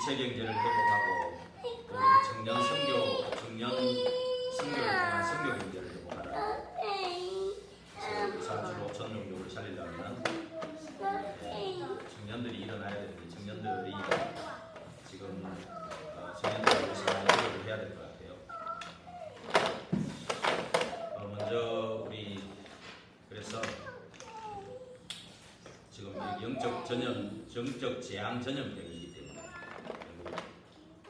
지체 경제를 회복하고 우리 청년 선교를 통한 선교 경제를 회복하라. 그래서 3주 5천 종족을 살리려면 청년들이 일어나야 되는데 청년들이 지금 청년들을 위해서 많은 노력을 해야 될 것 같아요. 먼저 우리 그래서 지금 정적 재앙 전염병이기 때문에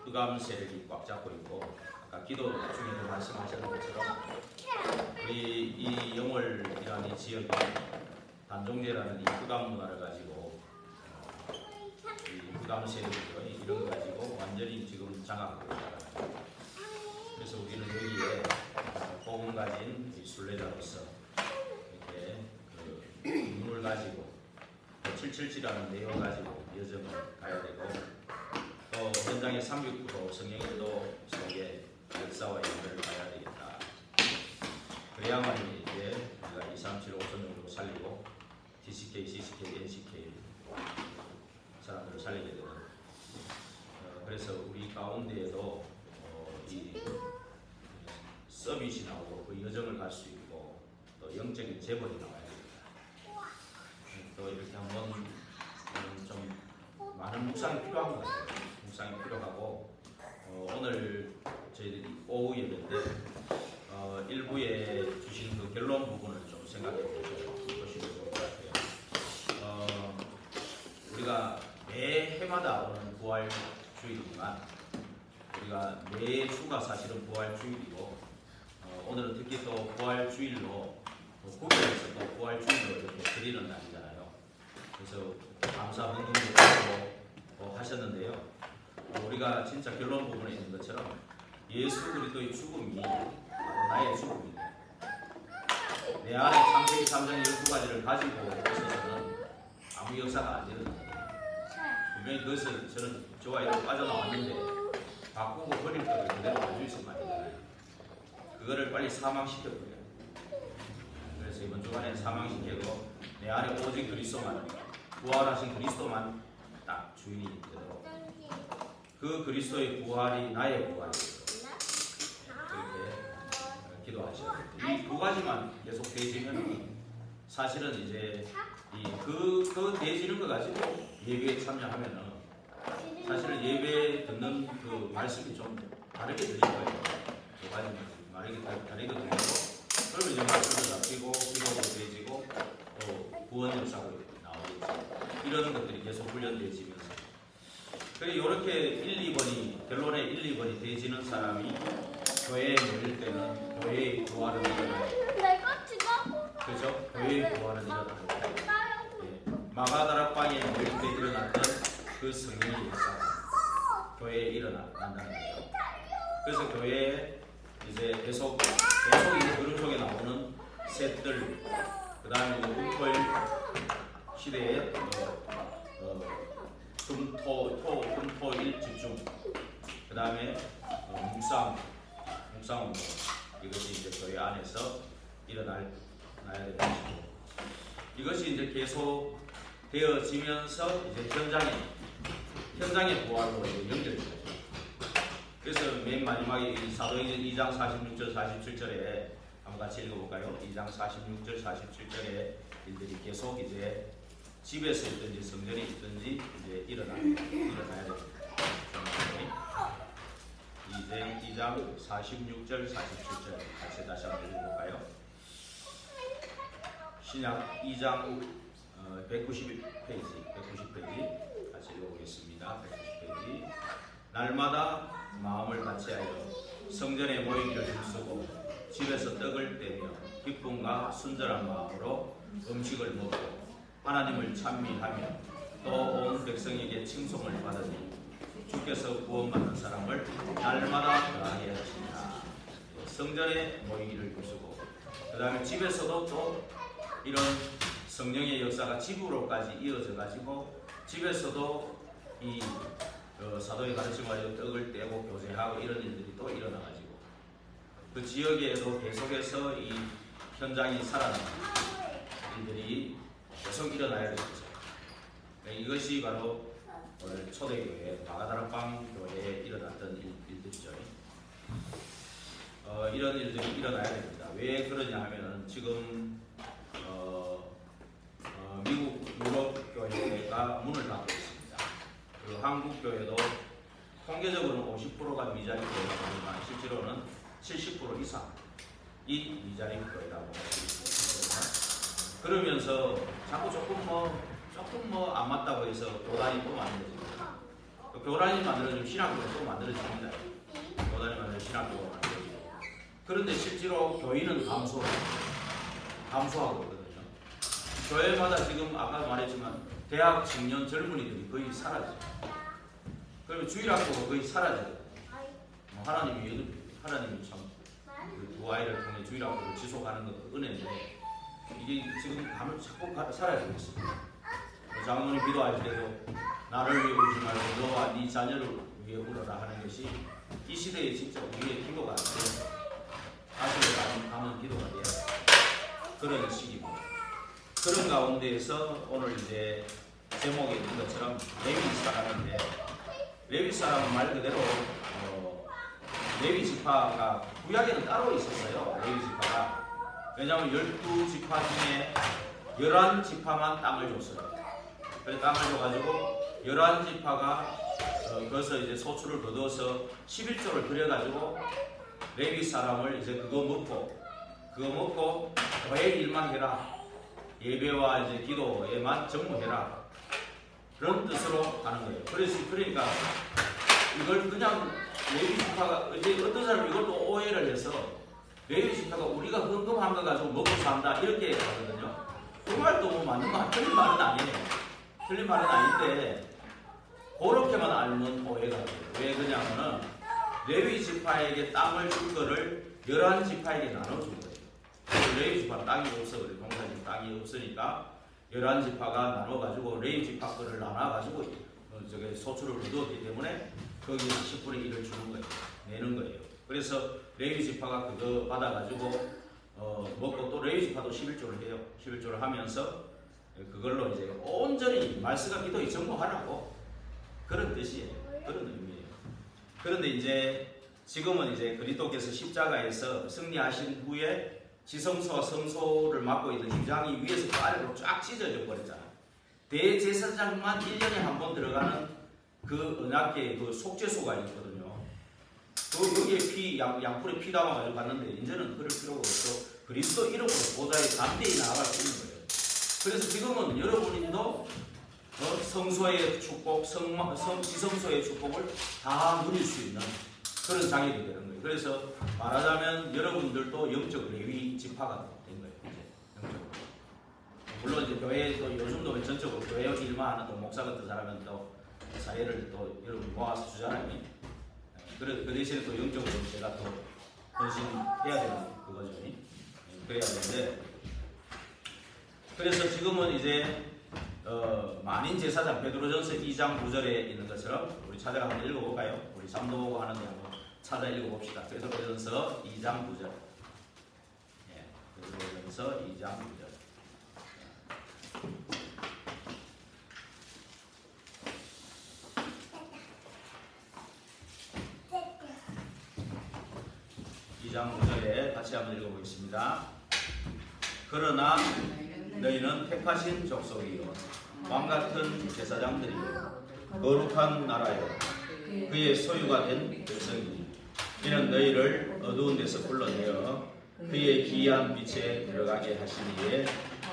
흑암 세력이 꽉 잡고 있고 아까 기도 중에도 말씀하셨던 것처럼 우리 이 영월이라는 이 지역이 단종제라는 이 흑암 문화를 가지고 이 흑암 세력이죠. 이런 거 가지고 완전히 지금 장악하고 있다. 그래서 우리는 여기에 복음 가진 순례자로서 이렇게 그 눈을 가지고 777이라는 내용을 가지고 여정을 가야 되고 또 현장의 369도 성령인도 속에 역사와 연결을 가야 되겠다. 그래야만 이제 우리가 2, 3, 7, 5천 정도 살리고 DCK, CCK, NCK 사람들을 살리게 되는 그래서 우리 가운데에도 이 서밋이 나오고 그 여정을 갈 수 있고 또 영적인 재벌이 나와야 됩니다. 또 이렇게 한번 좀 많은 묵상이 필요한 것 같아요. 묵상이 필요하고 오늘 저희들이 오후 예배인데 일부에 주신 그 결론 부분을 좀 생각해 보시면 좋을 것 같아요. 우리가 매 해마다 오는 부활주일이지만 우리가 매 주가 사실은 부활주일이고 오늘은 특히 또 부활주일로 국외에서 또 부활주일로 이렇게 드리는 날이잖아요. 그래서 감사 헌금도 하셨는데요. 우리가 진짜 결론 부분에 있는 것처럼 예수 그리스도의 죽음이 바로 나의 죽음이에요. 내 안에 창세기 3장 12가지를 가지고 있어서는 아무 역사가 안 일어나요. 분명히 그것을 저와 이렇게 빠져나왔는데 바꾸고 버릴 거를 그대로 가지고 있을 말이잖아요. 그거를 빨리 사망시켜버려요. 그래서 이번 주간에 사망시키고 내 안에 오직 그리스도만, 부활하신 그리스도만 딱 주인이 되도록 그 그리스도의 부활이 나의 부활이에요. 그렇게 기도하셔야 돼요. 이 두 가지만 계속 되지면 사실은 이제 그 되지는 거 가지고 예배에 참여하면은 사실은 예배 듣는 그 말씀이 좀 다르게 들릴 거예요. 두 가지 말이 다르게 들리고 그러면 이제 말씀도 잡히고 기도도 되지고 또 구원 역사가 나오겠죠. 이런 것들이 계속 훈련되지면서 그래 이렇게 1, 2번이 결론에 1, 2번이 되지는 사람이 교회에 모일 때는 교회의 부활은 일어나요. 그죠? 교회의 부활은 일어나요. 마가다락방에 모일 때 일어났던 그 성령의 역사가 교회에 일어난다는 거예요. 그래서 교회에 이제 계속 이제 그림 속에 나오는 셋들, 그 다음에 금토일 시대에 금토일 집중, 그 다음에 묵상 운동, 이것이 이제 교회 안에서 일어나야 되는 것이고 이것이 이제 계속 되어지면서 이제 현장의 부활로 이제 연결돼요. 그래서 맨 마지막에 이 사도행전 2장 46절 47절에 한번 같이 읽어볼까요? 2장 46절 47절에 일들이 계속 이제 집에서 있든지 성전에 있든지 이제 일어나야 됩니다. 2장 46절 47절 같이 다시 한번 읽어볼까요? 신약 2장 190페이지 같이 읽어보겠습니다. 190페이지 날마다 마음을 같이하여 성전에 모이기를 힘쓰고 집에서 떡을 떼며 기쁨과 순전한 마음으로 음식을 먹고 하나님을 찬미하며 또 온 백성에게 칭송을 받으니 주께서 구원받는 사람을 날마다 더하게 하십니다. 성전에 모이기를 힘쓰고 그 다음에 집에서도 또 이런 성령의 역사가 집으로까지 이어져 가지고 집에서도 이 사도의 가르침을 가지고 떡을 떼고 교제하고 이런 일들이 또 일어나 가지고 그 지역에도 계속해서 이 현장이 살아나는 일들이 계속 일어나야 되겠죠. 이것이 바로 오늘 초대교회 마가다락방 교회에 일어났던 일들이죠. 이런 일들이 일어나야 됩니다. 왜 그러냐 하면은 지금 미국 유럽 교회가 문을 닫고 있습니다. 그리고 한국 교회도 통계적으로는 50%가 미자립 교회이지만 실제로는 70% 이상 이 미자립 교회라고 할 수 있습니다. 그러면서 자꾸 조금 안 맞다고 해서 교단이 또 만들어집니다. 교단이 만들어지면 신학교가 또 만들어집니다. 교단이 만들어지면 신학교가 만들어집니다. 그런데 실제로 교인은 감소하고 있거든요. 교회마다 지금 아까 말했지만 대학 청년 젊은이들이 거의 사라져요. 그러면 주일학교가 거의 사라져요. 하나님이 참 두 아이를 통해 주일학교를 지속하는 것도 은혜인데 이게 지금 가면 자꾸 사라지고 있습니다. 장로님 기도할 때도 나를 위해 울지 말고 너와 네 자녀를 위해 울어라 하는 것이 이 시대에 진짜 우리의 기도가 돼요. 가슴에 가는 기도가 돼요. 그런 시기입니다. 그런 가운데에서 오늘 이제 제목에 있는 것처럼 레위 사람인데 레위 사람은 말 그대로 레위 지파가 구약에는 따로 있었어요. 레위 지파가. 왜냐하면 12지파 중에 11지파만 땅을 줬어요. 그래서 땅을 줘가지고 11지파가 거기서 이제 소출을 거둬서 11조를 들여가지고 레위 사람을 이제 그거 먹고 교회 일만 해라. 예배와 이제 기도에만 전무해라. 그런 뜻으로 가는 거예요. 그러니까 이걸 그냥 레위 지파가 이제 어떤 사람은 이것도 오해를 해서 레위 지파가 우리가 헌금한 거 가지고 먹고 산다 이렇게 하거든요. 그 말도 뭐 맞는 말, 틀린 말은 아니에요. 틀린 말은 아닌데 그렇게만 알면 오해가 돼요. 왜 그러냐면은 레위 지파에게 땅을 줄 거를 11지파에게 나눠준 거예요. 레위 지파 땅이 없어. 그래 동사님 땅이 없으니까 11지파가 나눠가지고 레위 지파 거를 나눠가지고 저게 소출을 거두었기 때문에 거기에 10분의 1을 주는 거예요. 내는 거예요. 그래서 레위 지파가 그거 받아가지고 먹고 또 레위 지파도 11조를 해요. 11조를 하면서 그걸로 이제 온전히 말씀과 기도에 전무하라고 그런 뜻이에요. 그런 의미예요. 그런데 이제 지금은 이제 그리스도께서 십자가에서 승리하신 후에 지성소와 성소를 맡고 있는 유장이 위에서 아래로 쫙 찢어져 버렸잖아요. 대제사장만 1년에 한 번 들어가는 그 언약궤의 그 속죄소가 있거든요. 여기에 양풀에 피 담아가지고 갔는데 이제는 그럴 필요가 없고 그리스도 이름으로 보좌에 담대히 나아갈 수 있는 거예요. 그래서 지금은 여러분도 성소의 축복, 지성소의 축복을 다 누릴 수 있는 그런 장애가 되는 거예요. 그래서 말하자면 여러분들도 영적 레위 지파가 된 거예요. 이제 영적으로. 물론 이제 교회 또 요즘도 전적으로 교회 일만 하는 또 목사 같은 사람은 또 사회를 또 여러분 모아서 주잖아요. 그 대신에 또 영적으로 제가 또 헌신해야 되는 그거죠. 그래야 되는데 그래서 지금은 이제 만인 제사장 베드로전서 2장 9절에 있는 것처럼 우리 찾아가 한번 읽어볼까요? 우리 잠도 보고 하는데 한번 찾아 읽어봅시다. 베드로전서 2장 9절. 베드로전서 2장 9절. 같이 한번 읽어보겠습니다. 그러나 너희는 택하신 족속이요 왕같은 제사장들이요 거룩한 나라요 그의 소유가 된 백성이니 이는 너희를 어두운 데서 불러내어 그의 기이한 빛에 들어가게 하시니에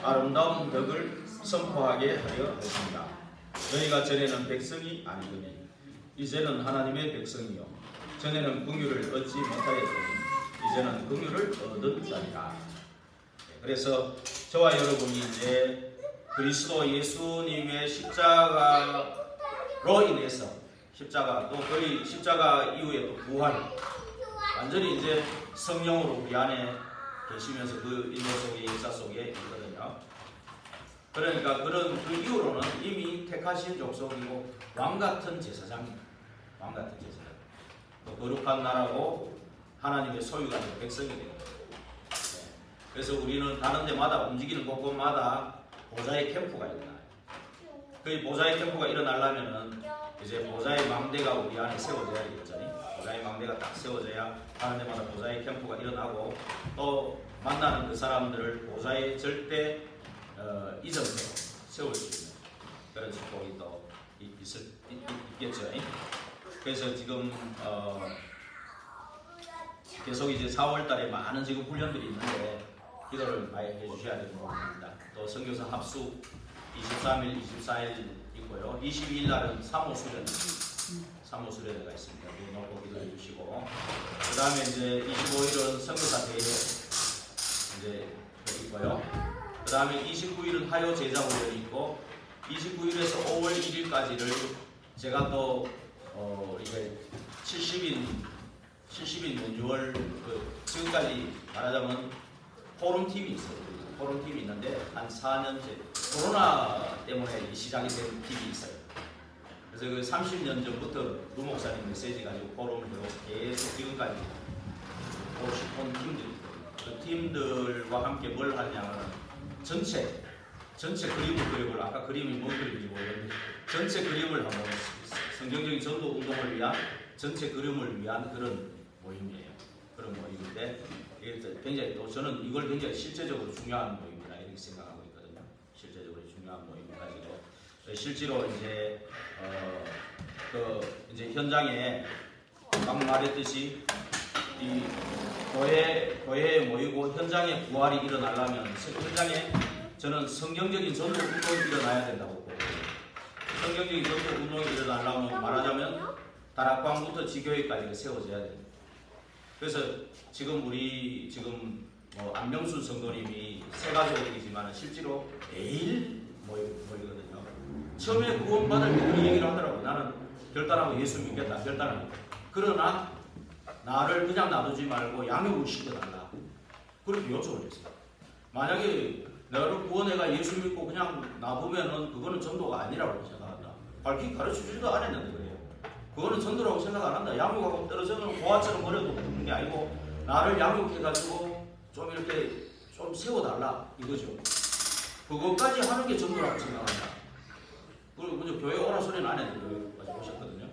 아름다운 덕을 선포하게 하려 하십니다. 너희가 전에는 백성이 아니더니 이제는 하나님의 백성이요 전에는 긍휼을 얻지 못하였더니 이제는 긍휼을 얻은 자니라. 그래서 저와 여러분이 이제 그리스도 예수님의 십자가로 인해서 십자가 또 거의 십자가 이후에 또 부활 완전히 이제 성령으로 우리 안에 계시면서 그 인도 속에 역사 속에 있거든요. 그러니까 그런 그 이후로는 이미 택하신 족속이고 왕같은 제사장입니다. 왕같은 제사장. 또 거룩한 나라고 하나님의 소유가 된 백성이 되는 거예요. 그래서 우리는 가는 데마다 움직이는 곳곳마다 보좌의 캠프가 일어나요. 그 보좌의 캠프가 일어나려면은 이제 보좌의 망대가 우리 안에 세워져야 되겠죠. 보좌의 망대가 딱 세워져야 하는 데마다 보좌의 캠프가 일어나고 또 만나는 그 사람들을 보좌의 절대 이전으로 세울 수 있는 그런 축복이 또 있겠죠. 그래서 지금 계속 이제 4월달에 많은 지금 훈련들이 있는데 기도를 많이 해주셔야 되는 부분입니다. 또 선교사 합숙 23일, 24일 있고요. 22일 날은 사모수련회가 있습니다. 놓고 기도해 주시고 그 다음에 이제 25일은 선교사 대회 이제 있고요. 그 다음에 29일은 하요 제자 훈련이 있고 29일에서 5월 1일까지를 제가 또 이게 70인 연주월 지금까지 말하자면 포럼팀이 있어요. 포럼팀이 있는데 한 4년째 코로나 때문에 시작이 된 팀이 있어요. 그래서 그 30년 전부터 루 목사님 메시지 가지고 포럼을 해고 계속 지금까지 오시온 팀들이 있거든요. 그 팀들과 함께 뭘 하냐면 전체 그림을 그리고 아까 그림이 뭔 그림인지 모르겠는데 전체 그림을 한번 성경적인 전도 운동을 위한 전체 그림을 위한 그런 모임이에요. 그런 모임인데 굉장히 또 저는 이걸 굉장히 실제적으로 중요한 모임이라 이렇게 생각하고 있거든요. 실제적으로 중요한 모임 가지고 실제로 이제 이제 현장에 방금 말했듯이 이 교회에 모이고 현장에 부활이 일어나려면 현장에 저는 성경적인 전도 운동이 일어나야 된다고 보고 성경적인 전도 운동이 일어나려면 말하자면 다락방부터 지교회까지 세워져야 됩니다. 그래서 지금 우리 안명순 성도님이 세 가족이지만 실제로 매일 모이거든요. 처음에 구원받을 때 그 얘기를 하더라고요. 나는 결단하고 예수 믿겠다. 결단합니다. 그러나 나를 그냥 놔두지 말고 양육을 시켜달라. 그렇게 요청을 했어요. 만약에 너를 구원해가 예수 믿고 그냥 놔두면은 그거는 전도가 아니라고 생각한다. 밝히 가르쳐주지도 않았는데 그래요. 그거는 전도라고 생각 안 한다. 양육하고 떨어져면 고아처럼 버려도 되는 게 아니고 나를 양육해가지고 좀 이렇게 좀 세워달라 이거죠. 그것까지 하는 게 전도라고 생각한다. 그리고 먼저 교회 오라 소리는 안 했는데 교회까지 오셨거든요.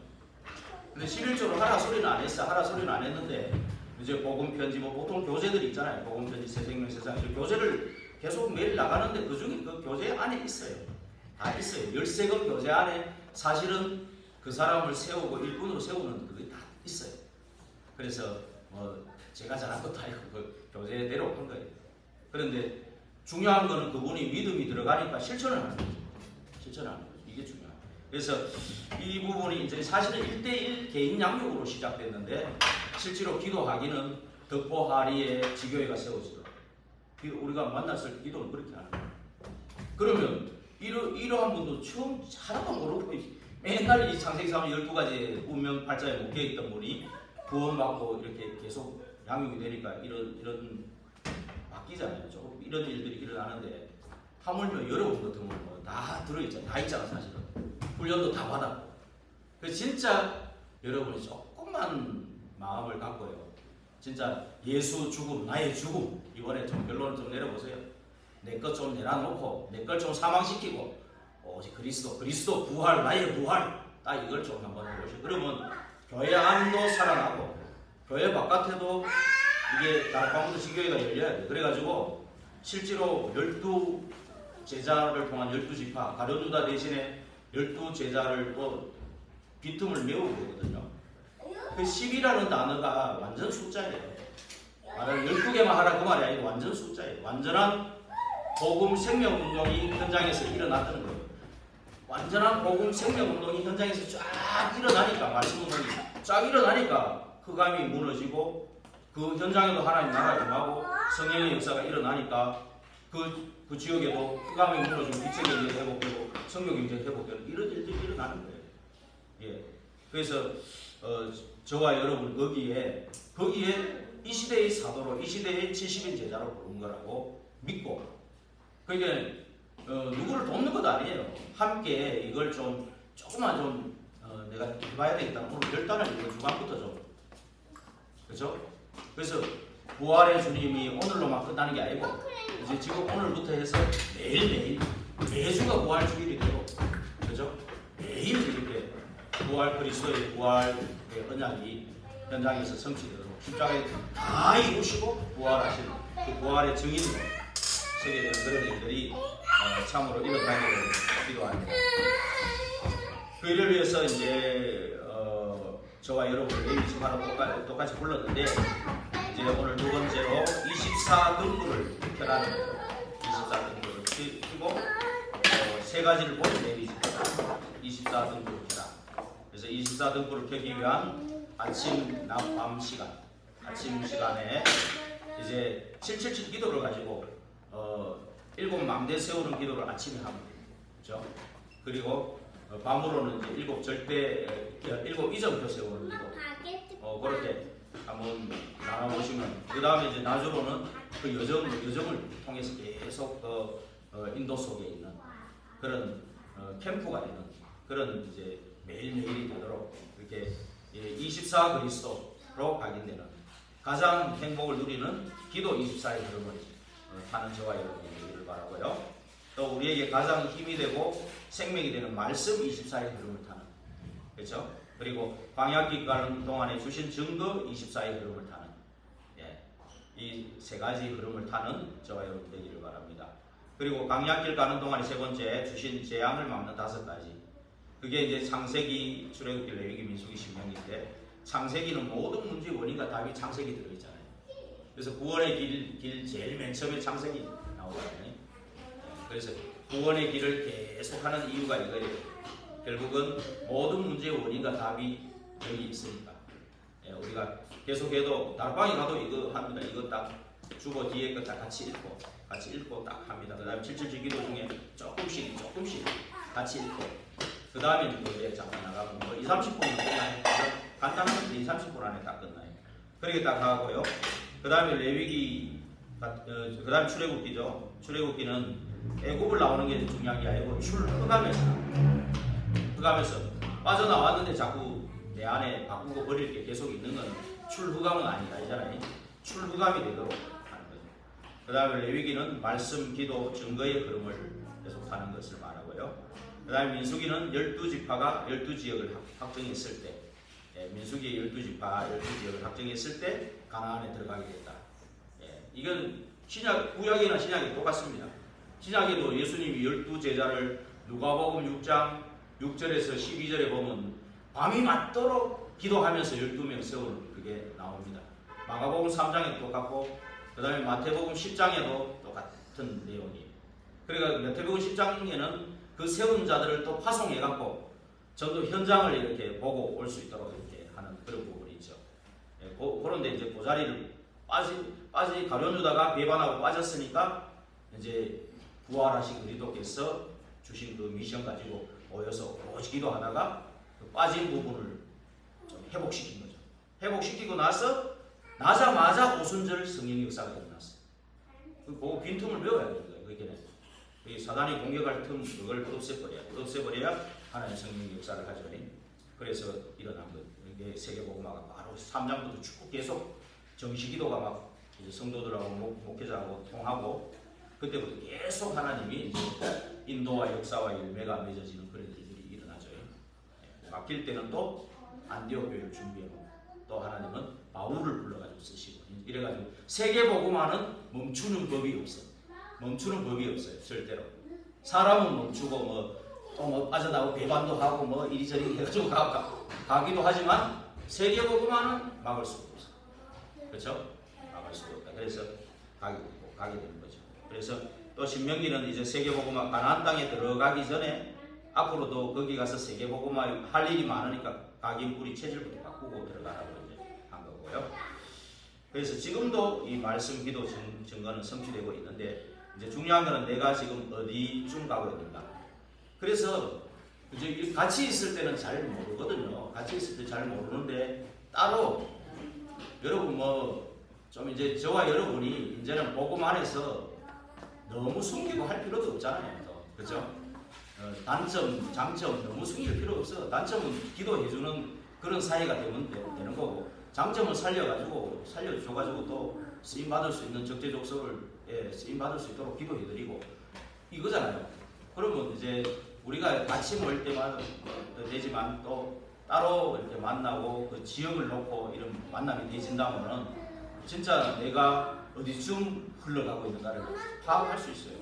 근데 11조로 하라 소리는 안 했어. 하라 소리는 안 했는데 이제 복음 편지 보통 교재들이 있잖아요. 복음 편지 새생명 세상 교재를 계속 매일 나가는데 그중에 그 교재 안에 있어요. 다 있어요. 13권 교재 안에 사실은 그 사람을 세우고 일꾼으로 세우는 그게 다 있어요. 그래서 제가 잘한 것도 아니고 그 교재대로 한 거예요. 그런데 중요한 거는 그분이 믿음이 들어가니까 실천을 하는 거죠. 실천을 하는 거죠. 이게 중요해요. 그래서 이 부분이 이제 사실은 1대1 개인 양육으로 시작됐는데 실제로 기도하기는 덕포하리에 지교회가 세워지더라고요. 우리가 만났을 때 기도는 그렇게 하는 거예요. 그러면 이러한 분도 처음 하나도 모르고 맨날 이 창세기사는 12가지 운명 팔자에 묶여있던 분이 구원받고 이렇게 계속 양육이 되니까 이런 바뀌잖아요. 조금 이런 일들이 일어나는데 하물며 여러분 같은 경우는 다 들어있잖아요. 다 있잖아 사실은. 훈련도 다 받았고. 그래서 진짜 여러분이 조금만 마음을 갖고요. 진짜 예수 죽음, 나의 죽음 이번에 좀 결론을 좀 내려보세요. 내 것 좀 내려놓고 내 걸 좀 사망시키고 오직 그리스도 부활, 나의 부활 딱 이걸 좀 한번 해보시죠. 그러면 교회 안도 살아나고 교회 바깥에도 이게 다락방부터 지교회가 열려야 돼. 그래가지고 실제로 12제자를 통한 12지파 가룟유다 대신에 12제자를 또 빈틈을 메우고 되거든요. 그 10이라는 단어가 완전 숫자예요. 12개만 하라 그 말이 아니고 완전 숫자예요. 완전한 복음 생명운동이 현장에서 일어났다는 거예요. 완전한 복음 생명운동이 현장에서 쫙 일어나니까 말씀운동이 쫙 일어나니까 흑암이 무너지고 그 현장에도 하나님 나라가 임하고 성령의 역사가 일어나니까 그 지역에도 흑암이 무너지고 빛의 경제가 회복되고 성교 경제가 회복되는 이런 일들이 일어나는 거예요. 예. 그래서 저와 여러분 거기에 이 시대의 사도로 이 시대의 70인 제자로 부른 거라고 믿고 그러니까 누구를 돕는 것도 아니에요. 함께 이걸 좀 조금만 좀 내가 해봐야 되겠다. 오늘 결단을 이거 주간부터 좀 그렇죠? 그래서 부활의 주님이 오늘로만 끝나는 게 아니고 이제 지금 오늘부터 해서 매일매일 매주가 부활 주일이 되고 그리스도의 부활의 언약이 현장에서 성취되도록 십자가에 다 이루시고 부활하신 그 부활의 증인으로 세계되는 그런 일들이 참으로 일어나기를 기도합니다. 그 일을 위해서 이제 저와 여러분 레위지파로 똑같이 불렀는데 이제 오늘 두 번째로 24등불을 켜라는 거예요. 24등불을 켜고 세 가지를 보는 레위지파 24등불을 켜라. 그래서 24등불을 켜기 위한 아침, 낮, 밤 시간, 아침 시간에 이제 777 기도를 가지고 일곱 망대 세우는 기도를 아침에 합니다. 그렇죠? 그리고 밤으로는 이제 일곱 이정표 세우는 기도. 그렇게 한번 나눠보시면 그 다음에 이제 낮으로는 그 여정을 통해서 계속 인도 속에 있는 그런 캠프가 되는 그런 이제 매일매일이 되도록 이렇게 24 그리스도로 각인되는 가장 행복을 누리는 기도 24의 흐름을 타는 저와 여러분이 되기를 바라고요. 또 우리에게 가장 힘이 되고 생명이 되는 말씀 24의 흐름을 타는, 그렇죠? 그리고 광야길 가는 동안에 주신 증거 24의 흐름을 타는, 이 세 가지 흐름을 타는 저와 여러분 되기를 바랍니다. 그리고 광야길 가는 동안에 세 번째 주신 재앙을 막는 5가지. 그게 이제 창세기, 출애굽기, 레위기, 민수기, 신명기인데 창세기는 모든 문제의 원인과 답이 창세기 들어있잖아요. 그래서 구원의 길 제일 맨 처음에 창세기 나오거든요. 그래서 구원의 길을 계속하는 이유가 이거예요. 결국은 모든 문제의 원인과 답이 여기 있으니까. 우리가 계속해도 다락방에 가도 이거 합니다. 이거 딱 주고 뒤에 거 다 같이 읽고 딱 합니다. 그 다음에 777 기도 중에 조금씩 같이 읽고 그 다음에 이제 잠깐 나가고 뭐 2, 30분은 끝나요. 간단한 2, 30분 안에 딱 끝나요. 그렇게 딱 하고요. 그 다음에 레위기, 그 다음에 출애굽기죠. 출애굽기는 애굽을 나오는 게 중요한 게 아니고 흑암에서 빠져나왔는데 자꾸 내 안에 바꾸고 버릴 게 계속 있는 건 출흑암은 아니잖아요. 출흑암이 되도록 하는 거죠. 그 다음에 레위기는 말씀, 기도, 증거의 흐름을 계속 타는 것을 말하고요. 그 다음에 민수기는 12지파가 12지역을 확정했을 때, 민수기의 12지파 12지역을 확정했을 때 가나안에 들어가게 됐다. 이건 구약이나 신약이 똑같습니다. 신약에도 예수님이 12제자를 누가복음 6장 6절에서 12절에 보면 밤이 맞도록 기도하면서 12명 세우는 그게 나옵니다. 마가복음 3장에도 똑같고 그 다음에 마태복음 10장에도 똑같은 내용이에요. 그러니까 마태복음 10장에는 그 세운 자들을 또 파송해갖고 전도 현장을 이렇게 보고 올 수 있도록 이렇게 하는 그런 부분이 있죠. 그런데 이제 그 자리를 가룟유다가 배반하고 빠졌으니까 이제 부활하신 그리스도께서 주신 그 미션 가지고 모여서 오직 기도하다가 그 빠진 부분을 좀 회복시킨 거죠. 회복시키고 나서 나자마자 오순절 성령 역사가 일어났어요. 그 빈틈을 메워야 됩니다. 그게 사단이 공격할 틈 그걸 없애버려야 하나님의 성령 역사를 하죠. 그래서 일어난 것. 이게 세계복음화가 바로 3장부터 쭉 계속 정시기도가 막 이제 성도들하고 목회자하고 통하고 그때부터 계속 하나님이 이제 인도와 역사와 열매가 맺어지는 그런 일들이 일어나죠. 맡길 때는 또 안디옥 교회를 준비하고 또 하나님은 바울을 불러가지고 쓰시고 이래가지고 세계복음화는 멈추는 법이 없어요. 멈추는 법이 없어요. 절대로. 사람은 멈추고 또 빠져나오고 배반도 하고 뭐 이리저리 해가지고 가기도 하지만 세계복음화는 막을 수가 없어요. 그렇죠? 막을 수가 없다. 그래서 가게 되는 거죠. 그래서 또 신명기는 이제 세계복음화 가나안 땅에 들어가기 전에 앞으로도 거기 가서 세계복음화 할 일이 많으니까 각인 뿌리 체질부터 바꾸고 들어가라고 이제 한 거고요. 그래서 지금도 이 말씀, 기도, 증거는 성취되고 있는데 이제 중요한 거는 내가 지금 어디쯤 가고 있는가. 그래서 이제 같이 있을 때는 잘 모르거든요. 같이 있을 때 잘 모르는데 따로 여러분 좀 이제 저와 여러분이 이제는 복음 안에서 너무 숨기고 할 필요도 없잖아요. 그렇죠? 단점, 장점 너무 숨길 필요 없어. 단점은 기도해주는 그런 사이가 되는 거고 장점을 살려줘가지고 또 쓰임받을 수 있는 적재적소를 쓰임받을 수 있도록 기도해드리고 이거잖아요. 그러면 이제 우리가 같이 모일 때만 되지만 또 따로 이렇게 만나고 그 지역을 놓고 이런 만남이 되어진다면은 진짜 내가 어디쯤 흘러가고 있는가를 파악할 수 있어요.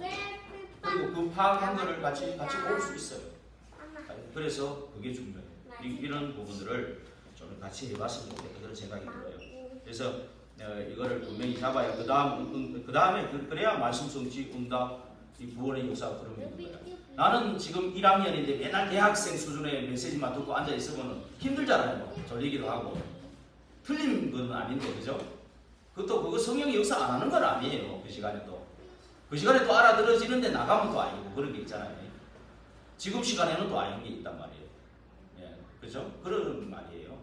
그리고 그 파악한 거를 같이 볼 수 있어요. 그래서 그게 중요해요. 이런 부분들을 좀 같이 해봤으면 좋겠다 그런 생각이 들어요. 그래서 이거를 분명히 잡아야 그 다음에 그래야 말씀 성취 응답 이 구원의 역사가 그러면 있는 거예요. 나는 지금 1학년인데 맨날 대학생 수준의 메시지만 듣고 앉아 있으면 힘들잖아요. 졸리기도 하고 틀린 건 아닌데 그죠? 그거 성령이 역사 안 하는 건 아니에요. 그 시간에 또 알아들어지는데 나가면 또 아니고 그런 게 있잖아요. 지금 시간에는 또 아닌 게 있단 말이에요. 예, 그죠? 그런 말이에요.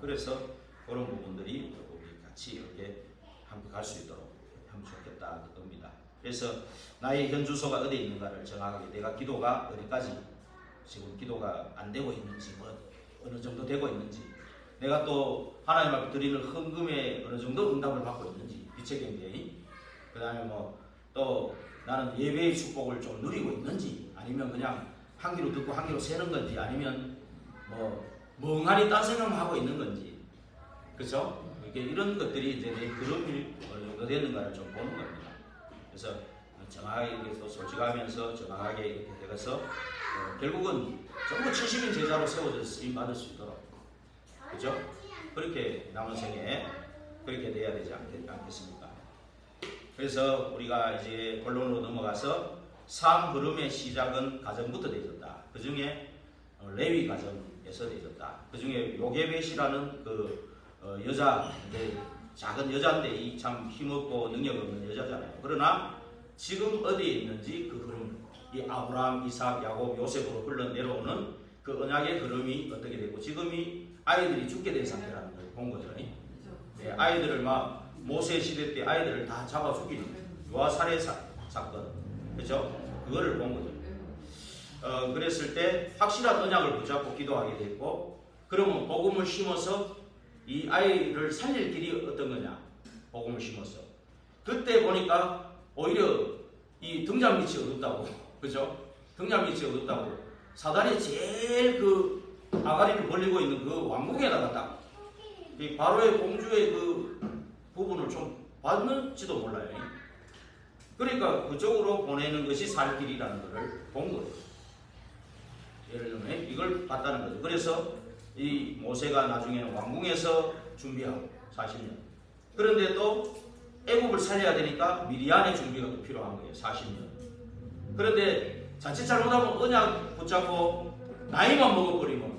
그래서 그런 부분들이 우리 같이 이렇게 함께 갈 수 있도록 하면 좋겠다 겁니다. 그래서 나의 현 주소가 어디에 있는가를 정확하게 내가 기도가 어디까지 지금 기도가 안 되고 있는지 어느 정도 되고 있는지 내가 또 하나님 앞에 드리는 헌금에 어느 정도 응답을 받고 있는지 빛의 경계에 그 다음에 또 나는 예배의 축복을 좀 누리고 있는지 아니면 그냥 한 귀로 듣고 한 귀로 새는 건지 아니면 멍하니 딴 생각만 하고 있는 건지 그렇죠? 이런 것들이 이제 내 그름이 어느 정도 되는가를 좀 보는 겁니다. 그래서 정확하게 또 솔직하면서 정확하게 이렇게 되어서 결국은 전부 70인 제자로 세워져 쓰임 받을 수 있도록 그죠? 그렇게 남은 생에 그렇게 돼야 되지 않겠습니까? 그래서 우리가 이제 본론으로 넘어가서 삶 흐름의 시작은 가정부터 되어졌다. 그 중에 레위 가정에서 되어졌다. 그 중에 요게벳이라는 그 여자, 작은 여자인데 이 참 힘없고 능력 없는 여자잖아요. 그러나 지금 어디에 있는지 그 흐름, 이 아브라함, 이삭, 야곱, 요셉으로 흘러내려오는 그 언약의 흐름이 어떻게 되고 지금이 아이들이 죽게 된 상태라는 걸 본 거죠. 네, 아이들을 모세 시대 때 아이들을 다 잡아 죽이는 유아 살해 사건, 그렇죠? 그거를 본 거죠. 그랬을 때 확실한 언약을 붙잡고 기도하게 됐고, 그러면 복음을 심어서 이 아이를 살릴 길이 어떤 거냐? 복음을 심어서. 그때 보니까 오히려 이 등잔 밑이 어둡다고, 그죠? 등잔 밑이 어둡다고. 사단이 제일 그 아가리를 벌리고 있는 그 왕궁에다가 딱 이 바로의 공주의 그 부분을 좀 봤는지도 몰라요. 그러니까 그쪽으로 보내는 것이 살 길이라는 것을 본 거예요. 예를 들면 이걸 봤다는 거죠. 그래서 이 모세가 나중에는 왕궁에서 준비하고 40년. 그런데 또 애굽을 살려야 되니까 미디안의 준비가 또 필요한 거예요. 40년. 그런데 자칫 잘못하면 언약 붙잡고 나이만 먹어버리면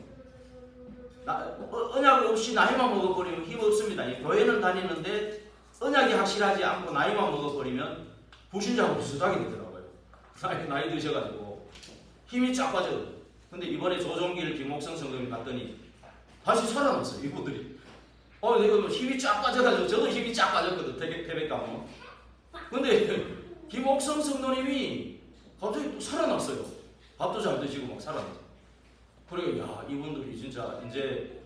언약 없이 나이만 먹어버리면 힘 없습니다. 교회는 다니는데 언약이 확실하지 않고 나이만 먹어버리면 불신자하고 비슷하게 되더라고요. 나이 드셔가지고 힘이 쫙 빠져요. 근데 이번에 조종길 김옥성 성도님 갔더니 다시 살아났어요. 이분들이. 내가 힘이 쫙 빠져가지고 저도 힘이 쫙 빠졌거든. 태백 가면. 근데 김옥성 성도님이 갑자기 또 살아났어요. 밥도 잘 드시고 막 살아났어요. 그래, 야, 이분들이 진짜 이제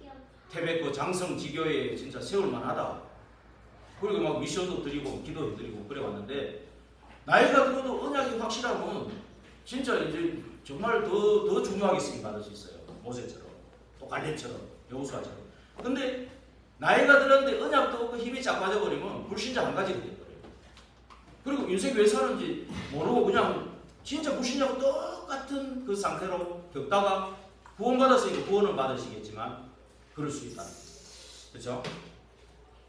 태백 그 장성 지교에 진짜 세울만하다. 그리고 막 미션도 드리고 기도해 드리고 그래 왔는데 나이가 들어도 언약이 확실하면 진짜 이제 정말 더 중요하게 쓰임 받을 수 있어요. 모세처럼, 또 갈렙처럼, 여호수아처럼. 근데 나이가 들었는데 언약도 없고 힘이 쫙 빠져버리면 불신자 한 가지가 돼버려요. 그리고 인생 왜 사는지 모르고 그냥 진짜 불신자하고 똑같은 그 상태로 겪다가 구원받았으니까 구원을 받으시겠지만 그럴 수 있다. 그렇죠?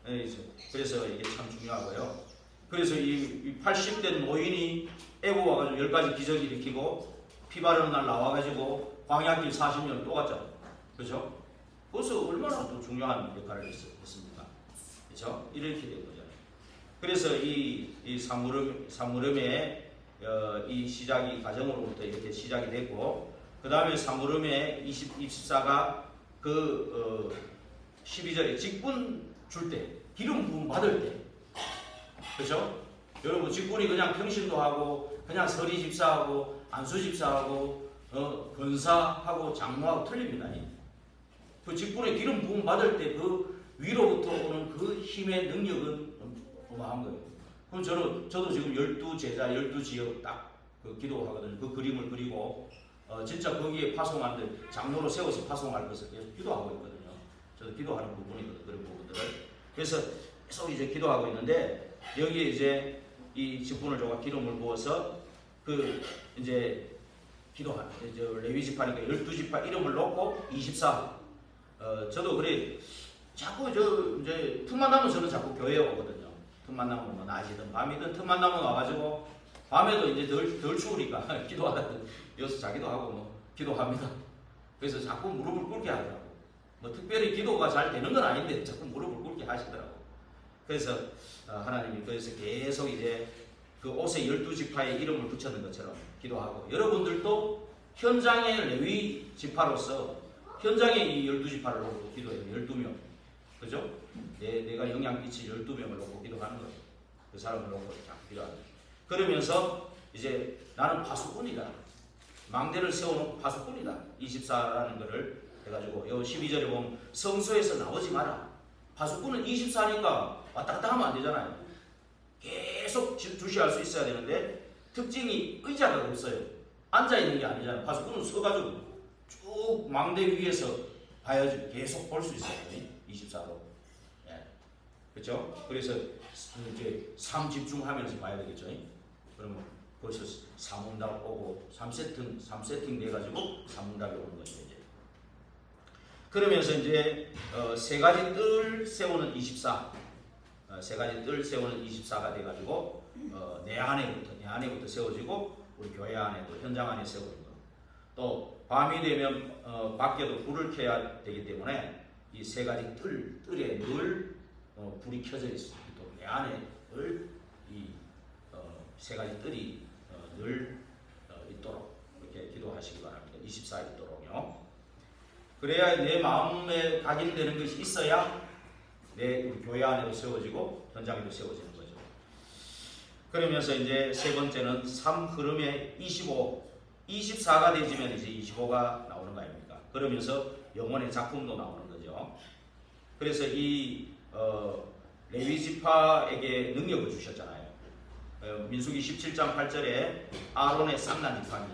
네, 그래서 이게 참 중요하고요. 그래서 이 80된 노인이 애고 와가지고 10가지 기적을 일으키고 피 바르는 날 나와가지고 광야길 40년을 또 갔죠. 그렇죠? 그래서 얼마나 또 중요한 역할을 했습니까? 그렇죠? 이렇게 된 거죠. 그래서 이 사무름의 이 시작이 가정으로부터 이렇게 시작이 됐고, 그 다음에 사무름의 24가 그 12절에 직분 줄 때, 기름 부음 받을 때, 그렇죠? 여러분 직분이 그냥 평신도 하고, 그냥 서리 집사하고, 안수 집사하고, 권사하고 장로하고 틀립니다. 그 직분에 기름 부음 받을 때 그 위로부터 오는 그 힘의 능력은 어마어마한 거예요. 그럼 저도 지금 12제자, 12지역 딱 그 기도하거든요. 그 그림을 그리고 진짜 거기에 파송하는데 장로로 세워서 파송할 것을 계속 기도하고 있거든요. 저도 기도하는 부분이거든요. 그런 부분들을. 그래서 계속 이제 기도하고 있는데 여기에 이제 이 직분을 줘가 기름을 부어서 그 이제 기도하는 레위 지파니까 12지파 이름을 놓고 24. 저도 그래 자꾸 이제 틈만 나면 저는 자꾸 교회에 오거든요. 틈만 나면 뭐 낮이든 밤이든 틈만 나면 와가지고 밤에도 이제 덜 추우니까 기도하거든. 여기서 자기도 하고 뭐 기도합니다. 그래서 자꾸 무릎을 꿇게 하더라고. 뭐 특별히 기도가 잘 되는 건 아닌데 자꾸 무릎을 꿇게 하시더라고. 그래서 하나님이 그래서 계속 이제 그 옷에 12지파의 이름을 붙였는 것처럼 기도하고 여러분들도 현장의 레위 지파로서 현장의 이 12지파를 놓고 기도해요. 12명. 그죠? 내가 영향 끼칠 12명을 놓고 기도하는 거예요. 그 사람을 놓고 기도하는 거예요. 그러면서 이제 나는 파수꾼이다. 망대를 세워놓은 파수꾼이다. 24라는 거를 해가지고 요 12절에 보면 성소에서 나오지 마라. 파수꾼은 24니까 왔다 갔다 하면 안 되잖아요. 계속 주시할 수 있어야 되는데 특징이 의자가 없어요. 앉아있는 게 아니잖아요. 파수꾼은 서가지고 쭉 망대 위에서 봐야지 계속 볼 수 있어요. 24로. 예. 그렇죠? 그래서 이제 삶 집중하면서 봐야 되겠죠. 그러면 벌써 3응답 오고 3세팅 돼가지고 3응답이 오는 거죠. 이제. 그러면서 이제 세 가지 뜰 세우는 24. 세 가지 뜰 세우는 24가 돼가지고 내 안에부터 세워지고 우리 교회 안에도 현장 안에 세우는 거. 또 밤이 되면 밖에도 불을 켜야 되기 때문에 이 세 가지 뜰에 늘 불이 켜져 있습니다. 또 내 안에 늘 이 세 가지 뜰이 늘 있도록 이렇게 기도하시기 바랍니다. 24 있도록요. 그래야 내 마음에 각인되는 것이 있어야 내 교회 안에도 세워지고 현장에도 세워지는 거죠. 그러면서 이제 세 번째는 삶 흐름의 24가 되지면 이제 25가 나오는 거 아닙니까? 그러면서 영혼의 작품도 나오는 거죠. 그래서 이 레위 지파에게 능력을 주셨잖아요. 민수기 17장 8절에 아론의 쌍난 지팡이.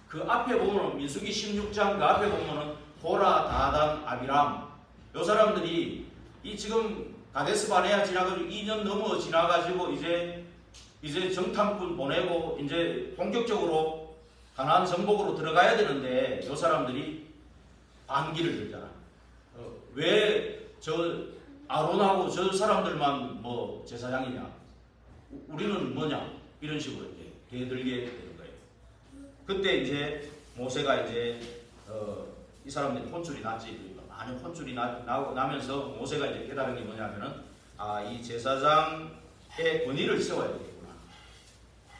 그 앞에 보면 민수기 16장 그 앞에 보면은 고라, 다단, 아비람. 요 사람들이 이 지금 가데스 바네아 지나가지고 2년 넘어 지나가지고 이제 정탐꾼 보내고 이제 본격적으로 가나안 정복으로 들어가야 되는데 요 사람들이 반기를 들잖아. 왜 저 아론하고 저 사람들만 뭐 제사장이냐? 우리는 뭐냐? 이런 식으로 이제 대들게 되는 거예요. 그때 이제 모세가 이제 이 사람들이 혼쭐이 났지. 많은 혼쭐이 나면서 모세가 이제 깨달은 게 뭐냐면은 이 제사장의 권위를 세워야 되겠구나.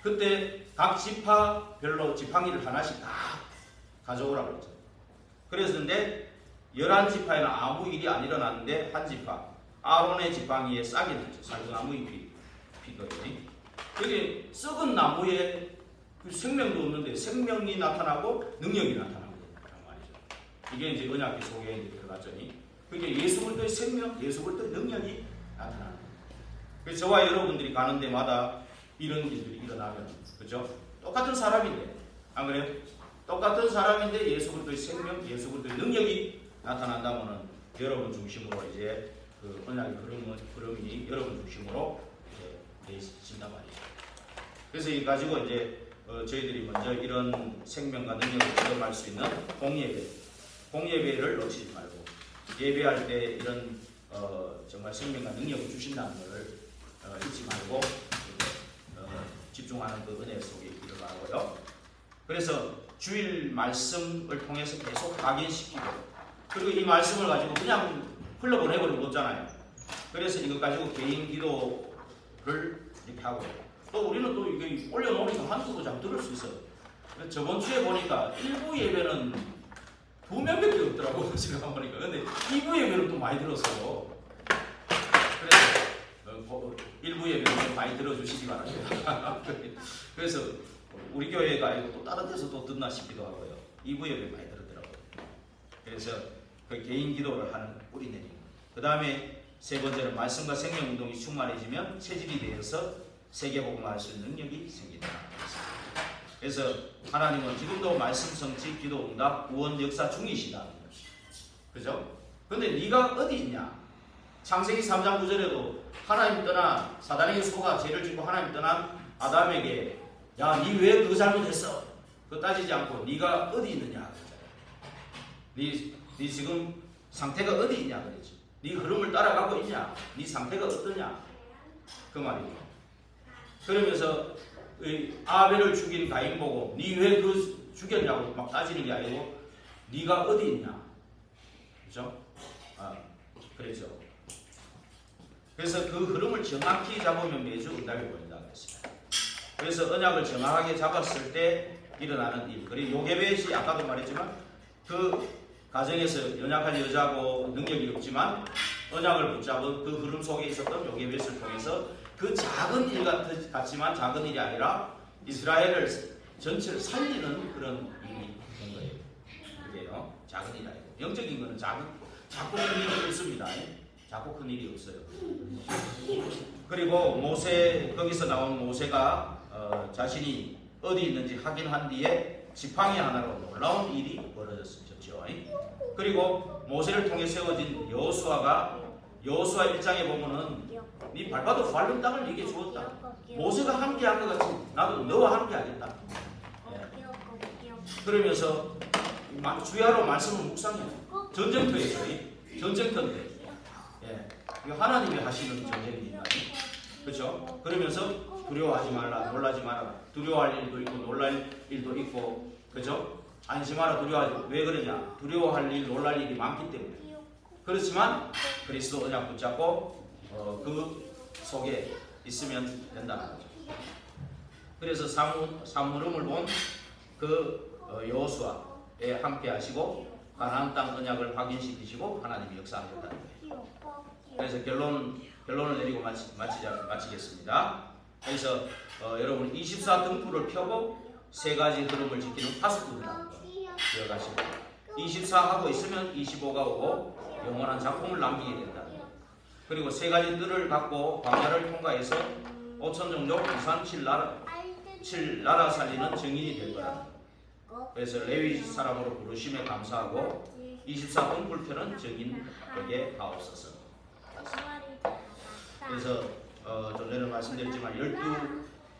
그때 각 지파별로 지팡이를 하나씩 다 가져오라고 했죠. 그랬는데 11지파에는 아무 일이 안 일어났는데 한 지파 아론의 지팡이에 싹이 났죠. 살구나무 잎이 피거든요. 여기 썩은 나무에 생명도 없는데 생명이 나타나고 능력이 나타나고 그런 말이죠. 이게 이제 언약궤 속에 이제 들어갔죠. 그게 예수 그리스도의 생명, 예수 그리스도의 능력이 나타나는 거예요. 그래서 저와 여러분들이 가는 데마다 이런 일들이 일어나면, 그죠? 똑같은 사람인데, 안 그래요? 똑같은 사람인데 예수 그리스도의 생명, 예수 그리스도의 능력이 나타난다면은 여러분 중심으로 이제 그 언약의 흐름이 여러분 중심으로 되어진단 말이죠. 그래서 이 가지고 이제 저희들이 먼저 이런 생명과 능력을 체험할 수 있는 공예배를 놓치지 말고 예배할 때 이런 정말 생명과 능력을 주신다는 것을 잊지 말고 집중하는 그 은혜 속에 있기를 바라고요. 그래서 주일 말씀을 통해서 계속 각인시키고 그리고 이 말씀을 가지고 그냥 흘러보내버리면 없잖아요. 그래서 이것 가지고 개인 기도를 이렇게 하고 또 우리는 또 이게 올려놓으니까 한두 장 들을 수 있어요. 저번 주에 보니까 1부 예배는 2명밖에 없더라고 제가 보니까. 근데 2부 예배는 또 많이 들었어요. 그래서 1부 예배는 많이 들어주시기 바랍니다. 그래서 우리 교회가 아니고 또 다른 데서 또 듣나 싶기도 하고요. 2부 예배 많이 들었더라고요. 그래서 그 개인 기도를 하는 뿌리 내리는. 그 다음에 세 번째는 말씀과 생명 운동이 충만해지면 체질이 되어서 세계복음을 할 수 있는 능력이 생긴다. 그래서 하나님은 지금도 말씀 성취, 기도 응답, 구원 역사 중이시다. 그죠? 근데 네가 어디 있냐? 창세기 3장 9절에도 하나님 떠나 사단에게 속아 죄를 짓고 하나님 떠난 아담에게 야, 니 왜 그거 잘못했어? 그거 따지지 않고 네가 어디 있느냐? 네 지금 상태가 어디 있냐? 그랬지. 네 흐름을 따라가고 있냐? 네 상태가 어떠냐? 그 말이에요. 그러면서 아벨을 죽인 가인 보고 네 왜 그 죽였냐고 막 따지는 게 아니고 네가 어디 있냐? 그죠? 그랬죠. 그래서 그 흐름을 정확히 잡으면 매주 응답이 보인다 그랬습니다. 그래서 언약을 정확하게 잡았을 때 일어나는 일. 그리고 요게벳이 아까도 말했지만 그 가정에서 연약한 여자고 능력이 없지만 언약을 붙잡은 그 흐름 속에 있었던 요게벳을 통해서 그 작은 일 같지만 작은 일이 아니라 이스라엘을 전체를 살리는 그런 일이 된 거예요. 그게요. 작은 일이 아니고 영적인 거는 작고 큰 일이 없습니다. 작고 큰 일이 없어요. 그리고 모세 거기서 나온 모세가 자신이 어디 있는지 확인한 뒤에 지팡이 하나로 놀라운 일이 벌어졌죠. 그리고 모세를 통해 세워진 여호수아 1장에 보면은 네 발바닥 밟는 땅을 네게 주었다. 모세가 함께한 것 같이 나도 너와 함께하겠다. 그러면서 주야로 말씀을 묵상해요. 전쟁터에서 전쟁터인데 하나님이 하시는 전쟁입니다. 그렇죠? 그러면서 두려워하지 말라, 놀라지 마라. 두려워할 일도 있고 놀랄 일도 있고, 그렇죠? 안심하라, 두려워하지. 왜 그러냐? 두려워할 일, 놀랄 일이 많기 때문에. 그렇지만 그리스도 언약 붙잡고 그 속에 있으면 된다는 거죠. 그래서 사무름을 본 그 여호수아에 함께 하시고 가나안 땅 언약을 확인시키시고 하나님이 역사하셨다는 거예요. 그래서 결론을 내리고 마치겠습니다. 그래서 여러분 24 등불을 켜고 세 가지 흐름을 지키는 파수꾼이라는 거 기억하시고 24 하고 있으면 25가 오고 영원한 작품을 남기게 된다. 그리고 세 가지 뜰을 갖고 광야를 통과해서 5천 종족 우산 7나라 살리는 증인이 될 거라. 그래서 레위 사람으로 부르심에 감사하고 24 등불 켜는 증인에게 하옵소서. 그래서 좀 전에 말씀드렸지만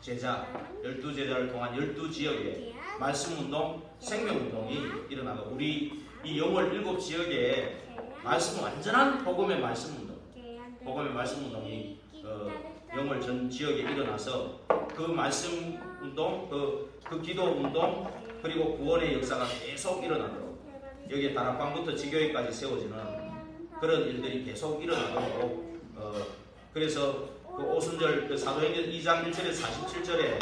12제자를 통한 12지역에 말씀운동, 생명운동이 일어나고 우리 이 영월 7지역에 말씀 완전한 복음의 말씀운동이 영월 전 지역에 일어나서 그 말씀운동, 그 기도운동 그리고 구원의 역사가 계속 일어나도록 여기에 다락방부터 지교회까지 세워지는 그런 일들이 계속 일어나도록 그래서 그 오순절 그 사도행전 2장 1절에 47절에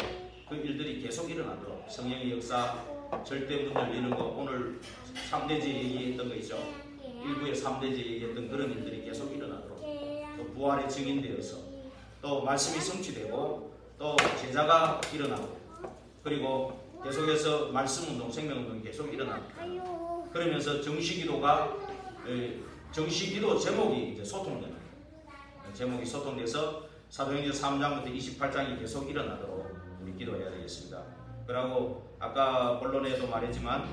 그 일들이 계속 일어나도록 성령의 역사 절대 문 열리는 거 오늘 3대제 얘기했던 거 있죠. 일부에 3대제 얘기했던 그런 일들이 계속 일어나도록 또 부활의 증인되어서 또 말씀이 성취되고 또 제자가 일어나고 그리고 계속해서 말씀운동, 생명운동이 계속 일어납니다. 그러면서 정시기도 제목이 이제 소통되는 제목이 소통돼서 사도행전 3장부터 28장이 계속 일어나도록 우리 기도해야 되겠습니다. 그리고 아까 본론에도 말했지만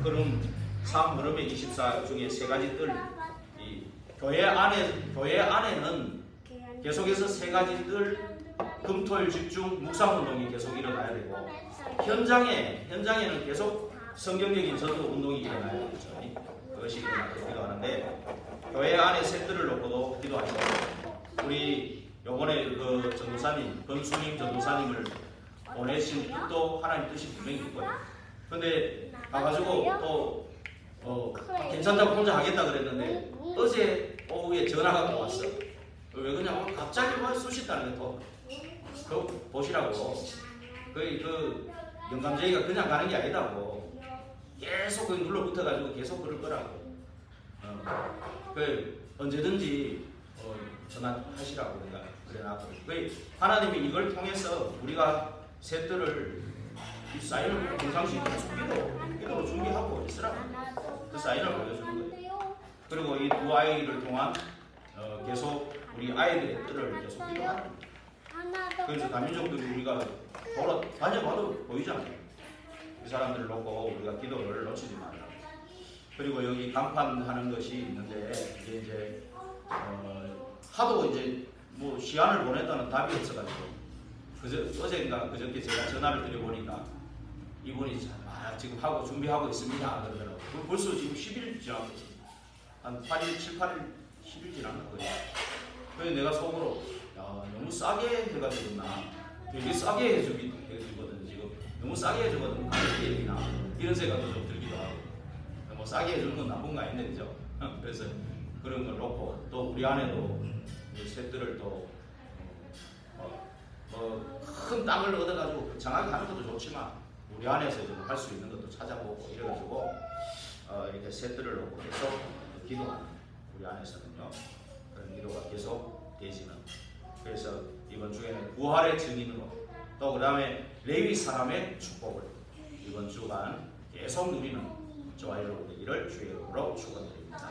흐름의 24 중에 세 가지 뜰 교회 안에는 계속해서 세 가지 뜰 금토일 집중 묵상운동이 계속 일어나야 되고 현장에는 계속 성경적인 전도 운동이 일어나야 되죠. 그것이 일어나도록 기도하는데 교회 안에 셋들을 놓고도 기도하시고 우리 요번에 그 전도사님 권수님 전도사님을 보내신 뜻도 하나님 뜻이 분명히 있고요. 근데 가가지고 또 괜찮다고 혼자 하겠다 그랬는데 어제 오후에 전화가 또 왔어. 왜 그러냐고 갑자기 뭐 쑤신다는 거 그거 보시라고. 그 영감쟁이가 그냥 가는 게 아니다고. 계속 눌러붙어가지고 계속 그럴 거라고. 언제든지 전화하시라고 그래놨고. 하나님이 이걸 통해서 우리가 셋들을 이 사인을 평상시 계속 기도로 준비하고 있으라고. 그 사인을 보여주는 거예요. 그리고 이 두 아이를 통한 계속 우리 아이들의 뜰을 계속 기도하는 거예요. 그래서 다민족들이 우리가 다녀봐도 보이잖아요. 그 사람들을 놓고 우리가 기도를 놓치지 말라. 그리고 여기 간판하는 것이 있는데 이제 하도 이제 뭐 시간을 보냈다는 답이 없어가지고 어제인가 그저께 제가 전화를 드려보니까 이분이 지금 하고 준비하고 있습니다 그러더라고요. 벌써 지금 10일 지났고 한 8일, 7, 8일, 10일 지난 거예요. 그래서 내가 속으로 야, 너무 싸게 해가지고 나 되게 싸게 해주거든. 지금 너무 싸게 해주거든. 가격이 얘기나 이런 생각도 좀 들기도 하고 뭐 싸게 해주는 건 나쁜 거 아닌데 그죠? 그래서 그런 걸 놓고 또 우리 안에도 셋들을 또 큰 땅을 얻어가지고 정확히 하는 것도 좋지만 우리 안에서 좀 할 수 있는 것도 찾아보고 이래가지고 이렇게 셋들을 놓고 계속 기도하는 우리 안에서는요 그런 기도가 계속 되지는. 그래서 이번 주에는 부활의 증인으로 또 그 다음에 레위 사람의 축복을 이번 주간 계속 누리는 저와 여러분 되기를 주의 이름으로 축원드립니다.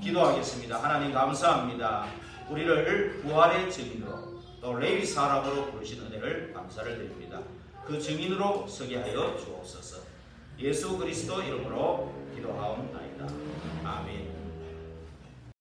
기도하겠습니다. 하나님 감사합니다. 우리를 부활의 증인으로 또 레위 사람으로 부르신 은혜를 감사를 드립니다. 그 증인으로 서게 하여 주옵소서. 예수 그리스도 이름으로 기도하옵나이다. 아멘.